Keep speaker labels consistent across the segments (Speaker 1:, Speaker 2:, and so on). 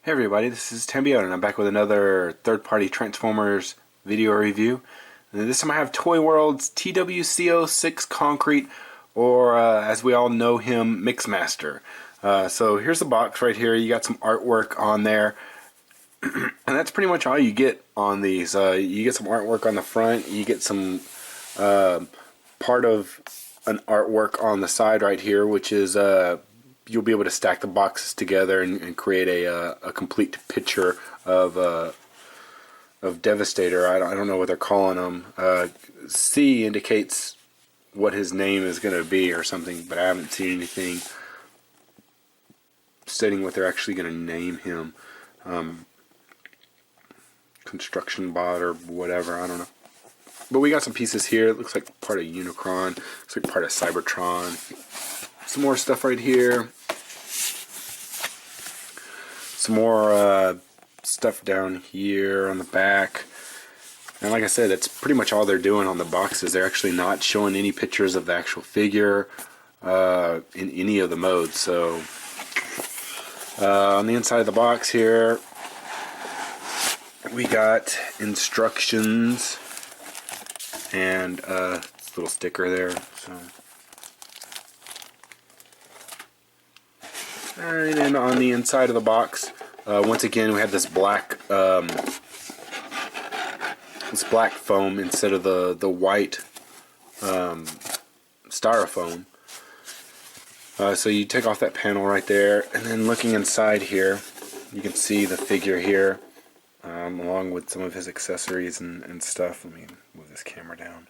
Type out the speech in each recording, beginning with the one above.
Speaker 1: Hey everybody, this is Tembio and I'm back with another third-party Transformers video review. And this time I have ToyWorld's TW-C06 Concrete, or as we all know him, Mixmaster. So here's the box right here. You got some artwork on there. And that's pretty much all you get on these. You get some artwork on the front, you get some part of an artwork on the side right here, which is you'll be able to stack the boxes together and create a complete picture of Devastator. I don't know what they're calling him. C indicates what his name is going to be or something, but I haven't seen anything stating what they're actually going to name him. Construction bot or whatever, I don't know. But we got some pieces here. It looks like part of Unicron. Looks like part of Cybertron. Some more stuff right here. Some more stuff down here on the back. And like I said, that's pretty much all they're doing on the boxes. They're actually not showing any pictures of the actual figure in any of the modes. So on the inside of the box here, we got instructions and a little sticker there. So, and then on the inside of the box, once again we have this black foam instead of the white styrofoam. So you take off that panel right there, and then looking inside here, you can see the figure here. Along with some of his accessories and stuff. Let me move this camera down.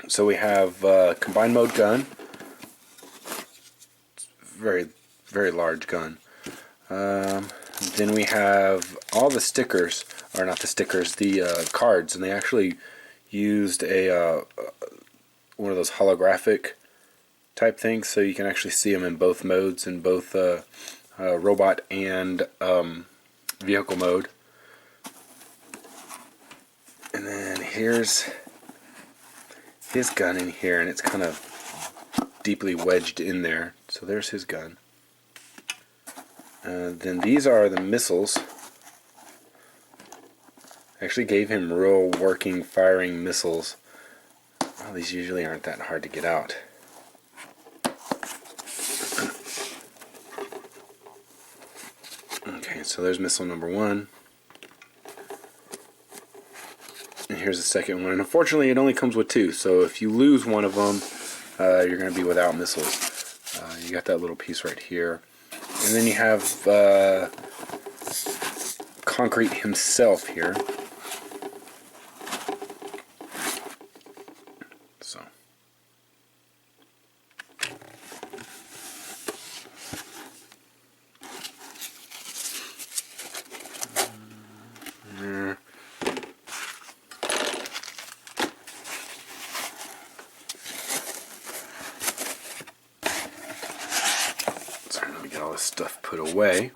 Speaker 1: So we have combined mode gun. It's very, very large gun. Then we have all the stickers, or not the stickers, the cards, and they actually used a one of those holographic type things, so you can actually see them in both modes, in both robot and vehicle mode. And then here's his gun in here, and it's kind of deeply wedged in there. So there's his gun. Then these are the missiles. I actually gave him real working firing missiles. Well, these usually aren't that hard to get out. Okay, so there's missile number one. And here's the second one. And unfortunately, it only comes with two. So if you lose one of them, you're going to be without missiles. You got that little piece right here. And then you have Concrete himself here. So. Sorry, let me get all this stuff put away.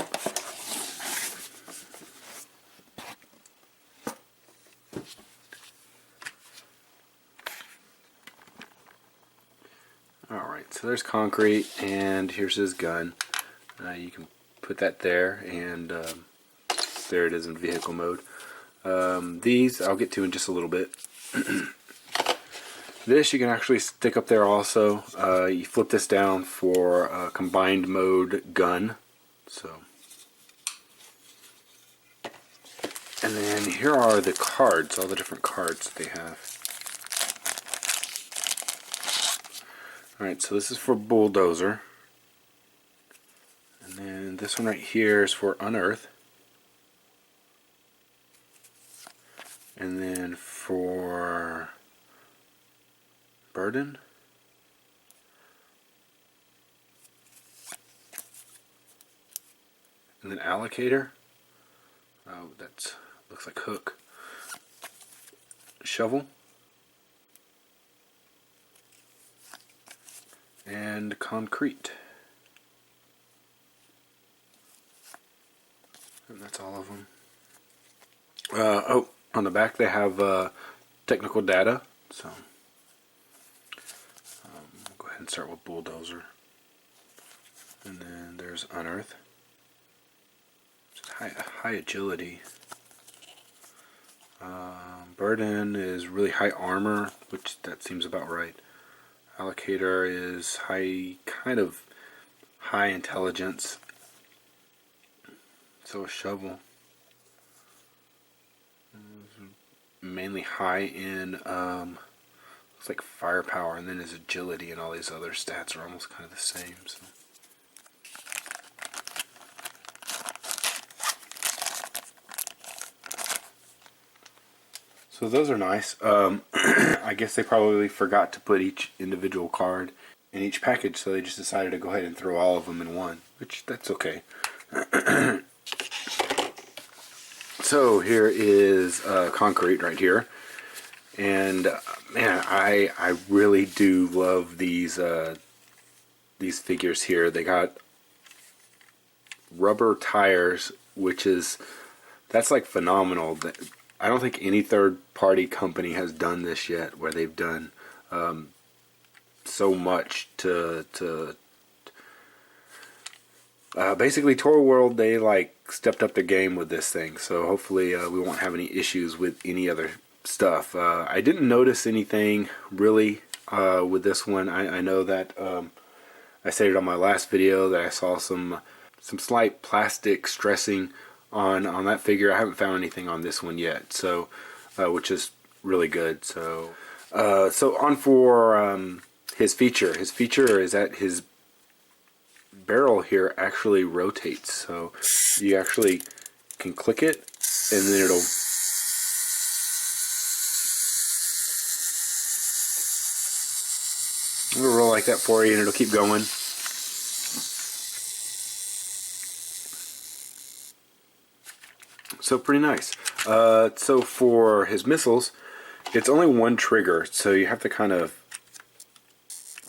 Speaker 1: Alright, so there's Concrete, and here's his gun. You can put that there, and there it is in vehicle mode. These I'll get to in just a little bit. This you can actually stick up there also. You flip this down for a combined mode gun. So, and then here are the cards, all the different cards that they have. Alright, so this is for Bulldozer. And then this one right here is for Unearth. And then for Burden. And then Allocator. Oh, that looks like Hook. Shovel. And Concrete. And that's all of them. Oh, on the back they have technical data. So we'll go ahead and start with Bulldozer. And then there's unearth. High agility. Burden is really high armor, which that seems about right. Allocator is kind of high intelligence. So a shovel, mainly high in looks like firepower, and then his agility and all these other stats are almost kind of the same. So those are nice. I guess they probably forgot to put each individual card in each package, so they just decided to go ahead and throw all of them in one, which that's okay. So here is concrete right here, and man, I really do love these figures here. They got rubber tires, that's like phenomenal. I don't think any third-party company has done this yet, where they've done so much to basically ToyWorld. They like stepped up their game with this thing, so hopefully we won't have any issues with any other stuff. I didn't notice anything really with this one. I know that I stated on my last video that I saw some slight plastic stressing on that figure. I haven't found anything on this one yet, so which is really good. So on for his feature. His feature is that his barrel here actually rotates, so you actually can click it and then it'll roll like that for you, and it'll keep going. So pretty nice. So for his missiles, it's only one trigger, so you have to kind of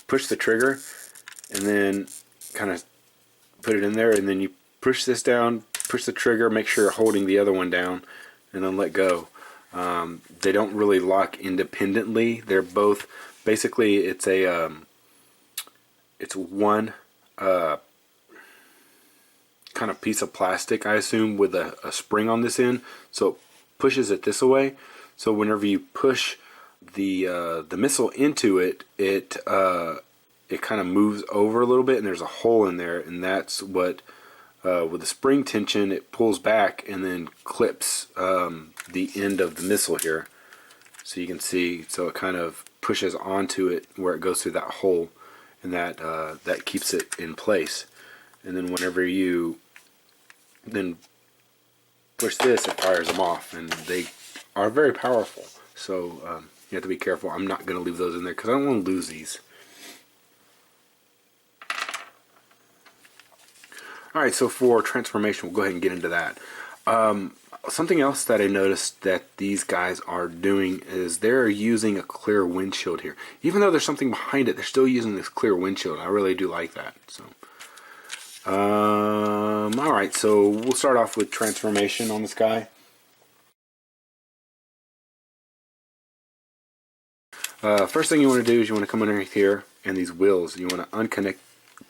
Speaker 1: push the trigger and then kind of put it in there, and then you push this down, push the trigger, make sure you're holding the other one down, and then let go. They don't really lock independently. They're both basically it's one kind of piece of plastic, I assume, with a spring on this end, so it pushes it this way. So whenever you push the missile into it, it kind of moves over a little bit, and there's a hole in there, and that's what with the spring tension it pulls back and then clips the end of the missile here. So you can see, so it kind of pushes onto it where it goes through that hole, and that keeps it in place. And then whenever you then push this, it fires them off, and they are very powerful. So you have to be careful. I'm not going to leave those in there because I don't want to lose these. Alright, so for transformation, we'll go ahead and get into that. Something else that I noticed that these guys are doing is they're using a clear windshield here. Even though there's something behind it, they're still using this clear windshield. I really do like that. So, alright, so we'll start off with transformation on this guy. First thing you want to do is you want to come underneath here, and these wheels, you want to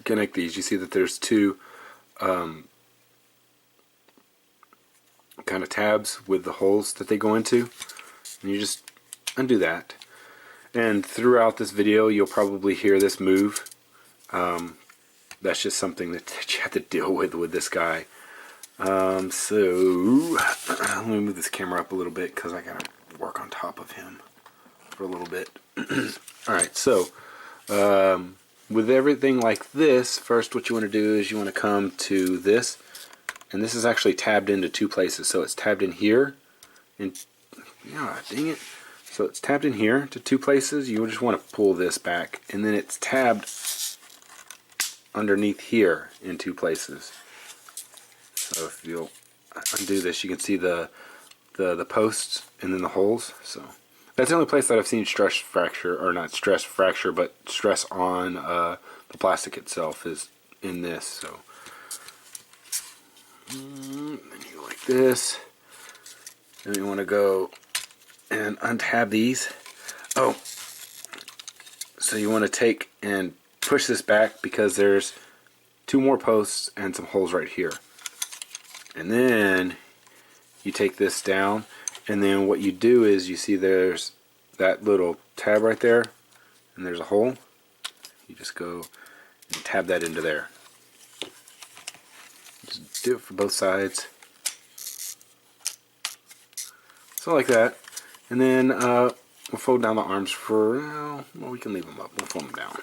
Speaker 1: connect these. You see that there's two kind of tabs with the holes that they go into, and you just undo that. And throughout this video you'll probably hear this move. That's just something that you have to deal with this guy. So let me move this camera up a little bit because I gotta work on top of him for a little bit. Alright, so with everything like this, first what you want to do is you want to come to this, and this is actually tabbed into two places. So it's tabbed in here, and yeah, dang it. So it's tabbed in here to two places. You just want to pull this back, and then it's tabbed underneath here in two places. So if you'll undo this, you can see the posts and then the holes. So that's the only place that I've seen stress fracture, or not stress fracture, but stress on the plastic itself is in this. So then you go like this, and you want to go and untab these. Oh, so you want to take and push this back because there's 2 more posts and some holes right here. And then you take this down, and then what you do is, you see there's that little tab right there, and there's a hole. You just go and tab that into there. Just do it for both sides. So like that. And then we'll fold down the arms for, well, we can leave them up. We'll fold them down.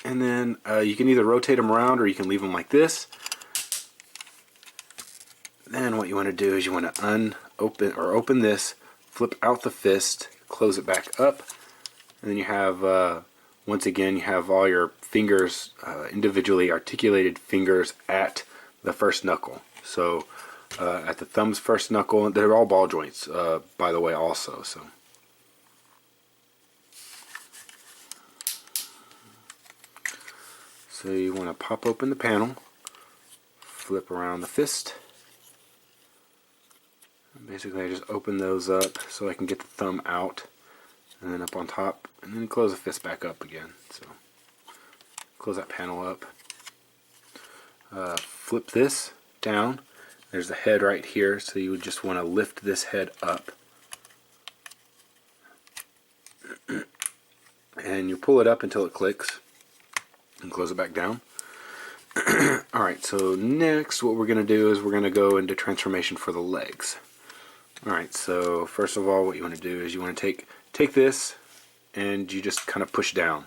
Speaker 1: And then you can either rotate them around or you can leave them like this. Then what you want to do is you want to open this, flip out the fist, close it back up, and then you have, once again, you have all your fingers, individually articulated fingers at the first knuckle. So at the thumb's first knuckle, they're all ball joints, by the way, also. So you want to pop open the panel, flip around the fist. Basically, I just open those up so I can get the thumb out, and then up on top, and then close the fist back up again. So close that panel up. Flip this down. There's the head right here, so you would just want to lift this head up. And you pull it up until it clicks, and close it back down. Alright, so next what we're going to do is we're going to go into transformation for the legs. Alright, so first of all what you want to do is you want to take this and you just kind of push down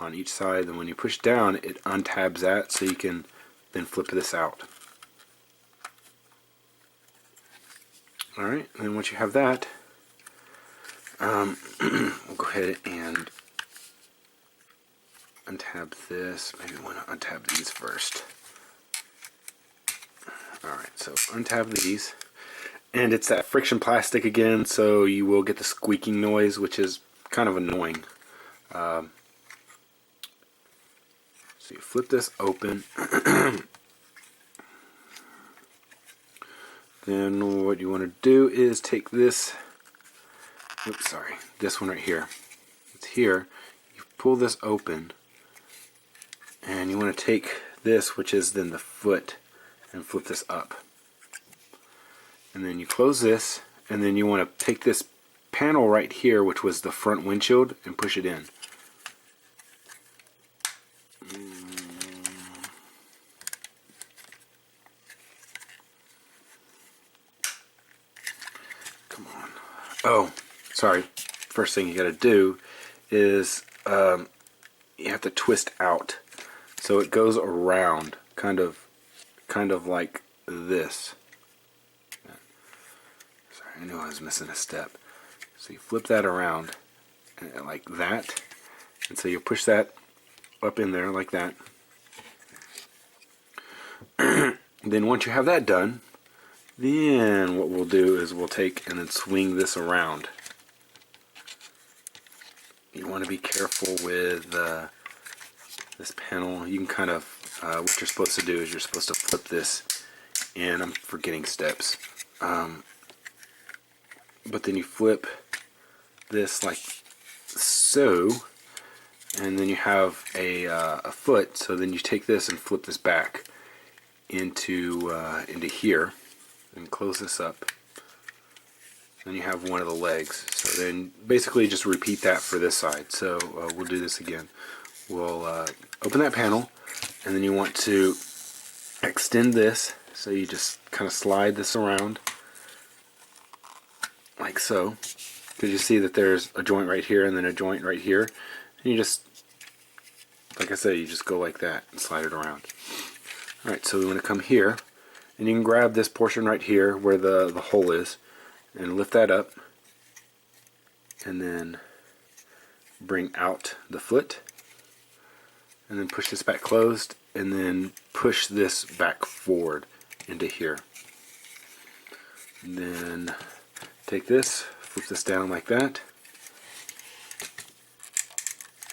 Speaker 1: on each side. And when you push down, it untabs that, so you can then flip this out. Alright, and then once you have that, we'll go ahead and untab this. Maybe we want to untab these first. Alright, so untab these. And it's that friction plastic again, so you will get the squeaking noise, which is kind of annoying. So you flip this open. Then what you want to do is take this, this one right here. It's here. You pull this open, and you want to take this, which is then the foot, and flip this up. And then you close this, and then you want to take this panel right here, which was the front windshield, and push it in. Come on. Oh, sorry. First thing you got to do is you have to twist out, so it goes around, kind of like this. I knew I was missing a step. So you flip that around like that, and so you push that up in there like that. Then once you have that done, then what we'll do is we'll take and then swing this around. You want to be careful with this panel. You can kind of, what you're supposed to do is you're supposed to flip this in. I'm forgetting steps. But then you flip this like so, and then you have a foot. So then you take this and flip this back into here, and close this up. Then you have one of the legs. So then basically just repeat that for this side. So we'll do this again. We'll open that panel, and then you want to extend this. So you just kind of slide this around like so, because you see that there's a joint right here and then a joint right here, and you just, like I said, you just go like that and slide it around. Alright, so we want to come here, and you can grab this portion right here where the hole is, and lift that up, and then bring out the foot, and then push this back closed, and then push this back forward into here. And then take this, flip this down like that,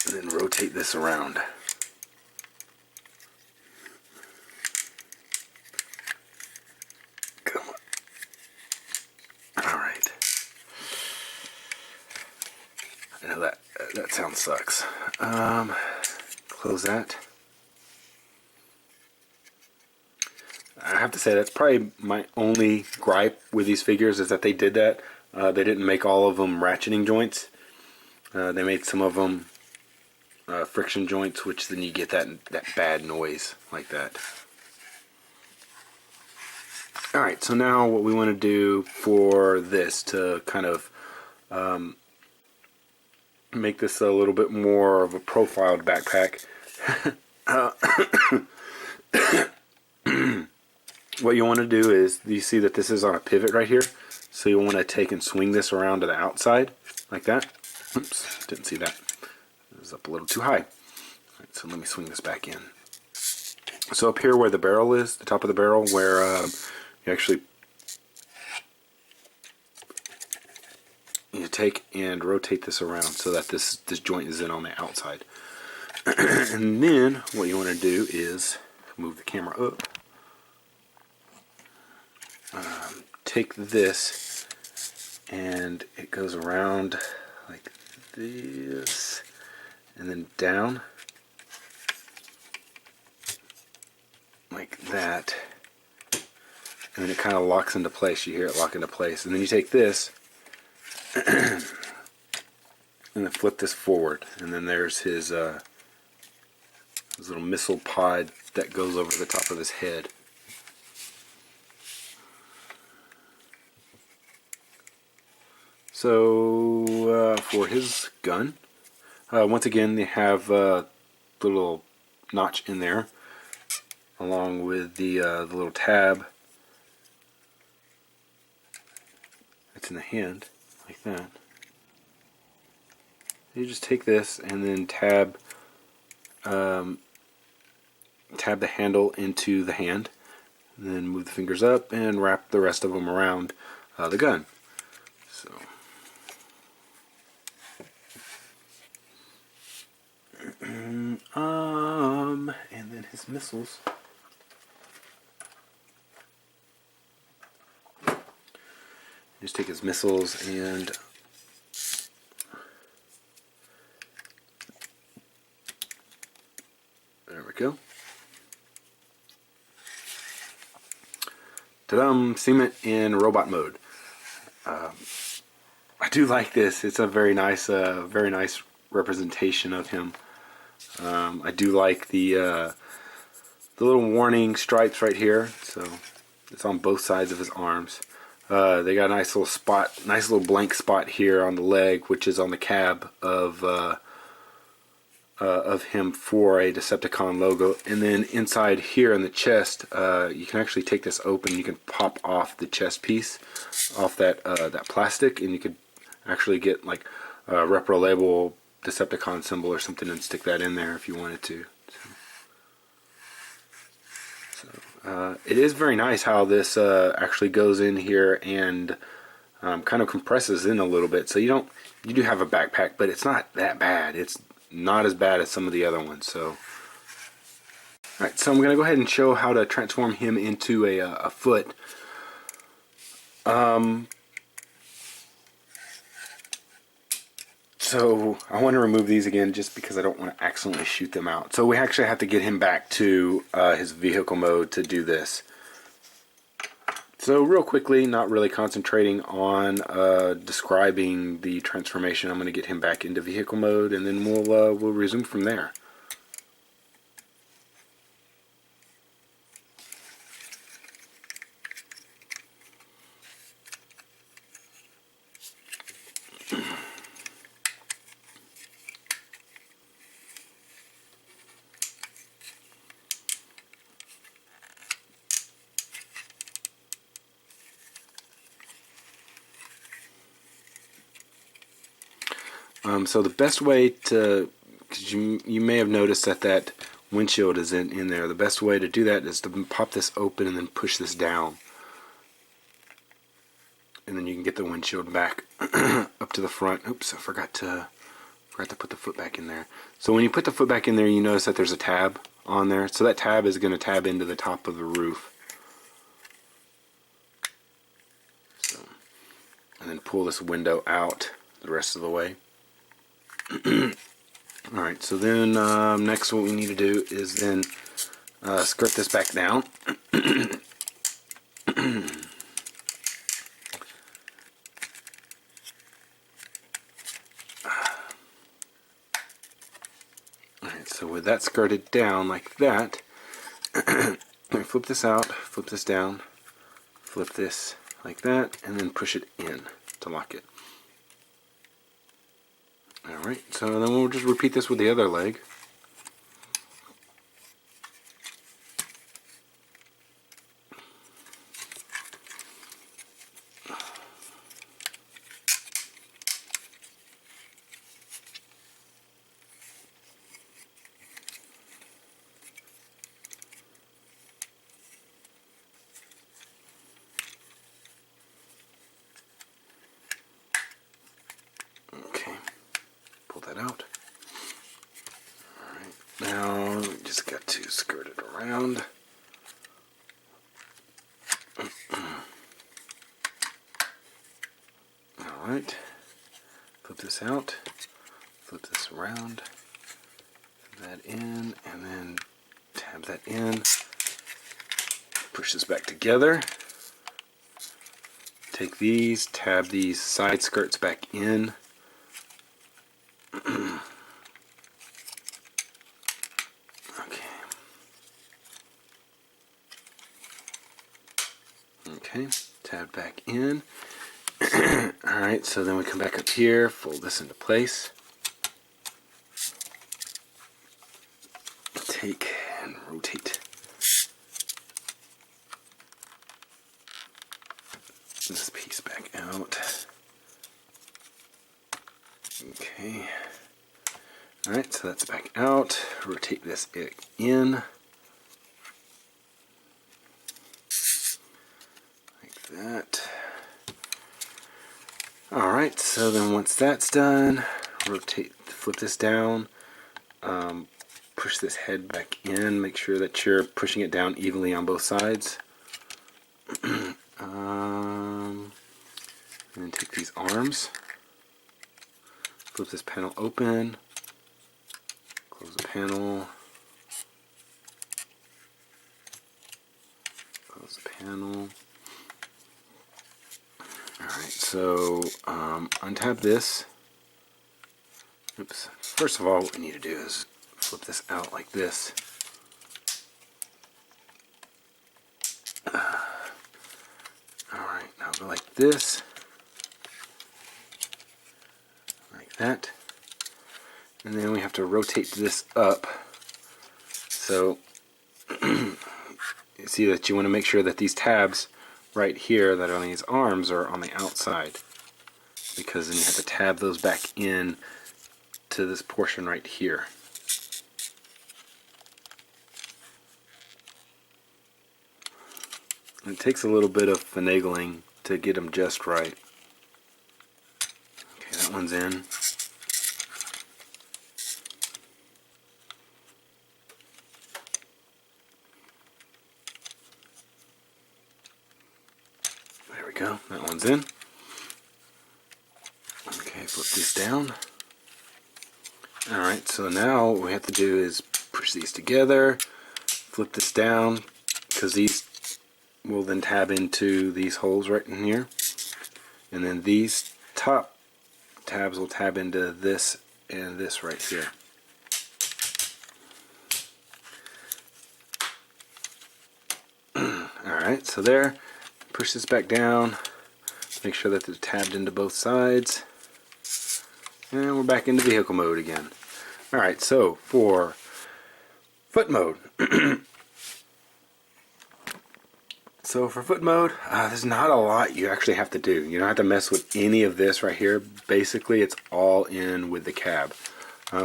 Speaker 1: and then rotate this around. Come on. Alright. I know that that sound sucks. Close that. I have to say that's probably my only gripe with these figures is that they did that. They didn't make all of them ratcheting joints. They made some of them friction joints, which then you get that bad noise like that. Alright, so now what we want to do for this to kind of make this a little bit more of a profiled backpack. What you want to do is, you see that this is on a pivot right here, so you want to take and swing this around to the outside like that. Oops, didn't see that. It was up a little too high. Alright, so let me swing this back in. So up here where the barrel is, the top of the barrel, where you actually take and rotate this around so that this joint is in on the outside. And then what you want to do is move the camera up. Take this and it goes around like this and then down like that, and then it kind of locks into place. You hear it lock into place, and then you take this and then flip this forward, and then there's his little missile pod that goes over the top of his head. So for his gun, once again they have a little notch in there, along with the little tab that's in the hand, like that. You just take this and then tab the handle into the hand, and then move the fingers up and wrap the rest of them around the gun. So. And then his missiles. Just take his missiles and there we go. Ta-dam! Cement in robot mode. I do like this. It's a very nice representation of him. I do like the little warning stripes right here. So it's on both sides of his arms. They got a nice little spot, nice little blank spot here on the leg, which is on the cab of him for a Decepticon logo. And then inside here in the chest, you can actually take this open. You can pop off the chest piece off that plastic, and you could actually get like a repro label Decepticon symbol or something and stick that in there if you wanted to. So it is very nice how this actually goes in here and kind of compresses in a little bit. So you do have a backpack, but it's not that bad. It's not as bad as some of the other ones. So, alright, so I'm going to go ahead and show how to transform him into a foot. So I want to remove these again just because I don't want to accidentally shoot them out. So we actually have to get him back to his vehicle mode to do this. So real quickly, not really concentrating on describing the transformation, I'm going to get him back into vehicle mode, and then we'll resume from there. So the best way to, because you may have noticed that windshield is in there, the best way to do that is to pop this open and then push this down. And then you can get the windshield back up to the front. Oops, I forgot to put the foot back in there. So when you put the foot back in there, you notice that there's a tab on there. So that tab is going to tab into the top of the roof. So, and then pull this window out the rest of the way. Alright, so then next what we need to do is then skirt this back down. Alright, so with that skirted down like that, flip this out, flip this down, flip this like that, and then push it in to lock it. Alright, so then we'll just repeat this with the other leg. Okay, pull that out. Alright, now we just got to skirt it around. Alright, flip this out, flip this around, flip that in, and then tab that in, push this back together, take these, tab these side skirts back in, okay, tab back in. Alright, so then we come back up here, fold this into place, take and rotate this piece back out. Okay, alright, so that's back out, rotate this in, like that. Alright, so then once that's done, rotate, flip this down, push this head back in, make sure that you're pushing it down evenly on both sides. And then take these arms, flip this panel open, close the panel, close the panel. Alright, so untap this. Oops. First of all, what we need to do is flip this out like this. Alright, now go like this. Like that. And then we have to rotate this up. So, you see that you want to make sure that these tabs right here that are on these arms are on the outside, because then you have to tab those back in to this portion right here. And it takes a little bit of finagling to get them just right. Okay, that one's in. There we go, that one's in. Okay, flip these down. Alright, so now what we have to do is push these together, flip this down, because these will then tab into these holes right in here. And then these top tabs will tab into this and this right here. Alright, so there. Push this back down. Make sure that they're tabbed into both sides. And we're back into vehicle mode again. Alright, so for foot mode. So for foot mode, there's not a lot you actually have to do. You don't have to mess with any of this right here. Basically, it's all in with the cab.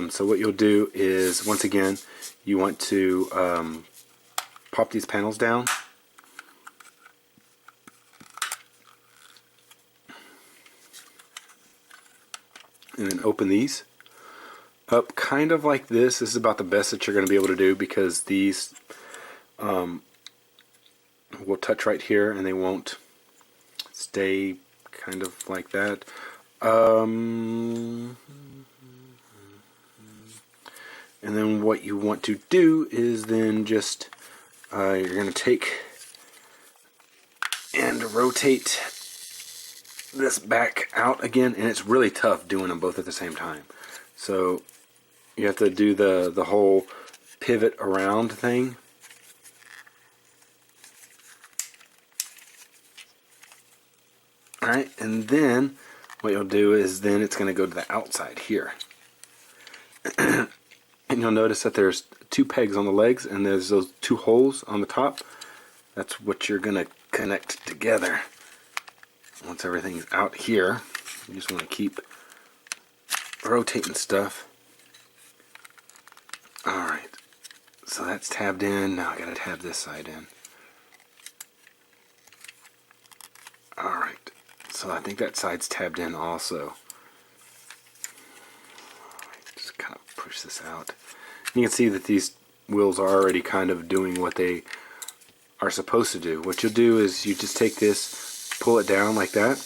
Speaker 1: So what you'll do is, once again, you want to pop these panels down. And then open these up kind of like this. This is about the best that you're going to be able to do, because these will touch right here and they won't stay kind of like that. And then what you want to do is then just, you're going to take and rotate this back out again. And it's really tough doing them both at the same time. So you have to do the whole pivot around thing. Alright, and then what you'll do is then it's going to go to the outside here. And you'll notice that there's 2 pegs on the legs and there's those 2 holes on the top. That's what you're going to connect together. Once everything's out here, you just want to keep rotating stuff. Alright, so that's tabbed in. Now I got to tab this side in. Alright, so I think that side's tabbed in also. Just kind of push this out. You can see that these wheels are already kind of doing what they are supposed to do. What you'll do is you just take this, pull it down like that,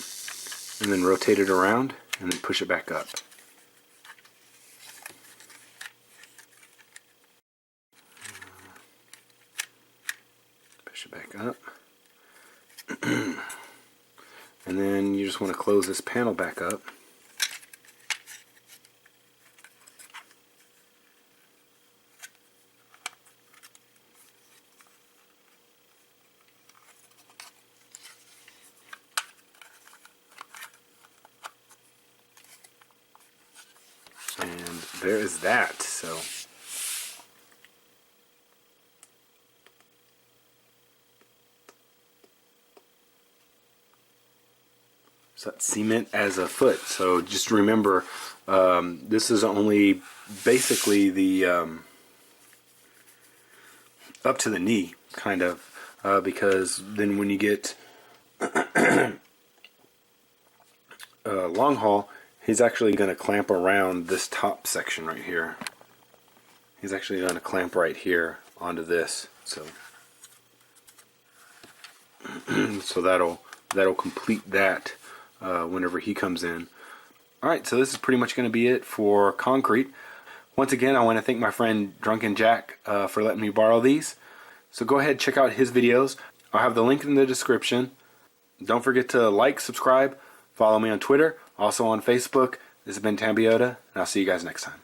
Speaker 1: and then rotate it around, and then push it back up. Push it back up. And then you just want to close this panel back up. And there is that. So that's cement as a foot. So just remember, this is only basically the up to the knee, kind of, because then when you get long haul, he's actually going to clamp around this top section right here. He's actually going to clamp right here onto this. So so that'll complete that whenever he comes in. Alright, so this is pretty much going to be it for concrete. Once again, I want to thank my friend Drunken Jack for letting me borrow these. So go ahead, check out his videos. I'll have the link in the description. Don't forget to like, subscribe, follow me on Twitter, also on Facebook. This has been Tambiota, and I'll see you guys next time.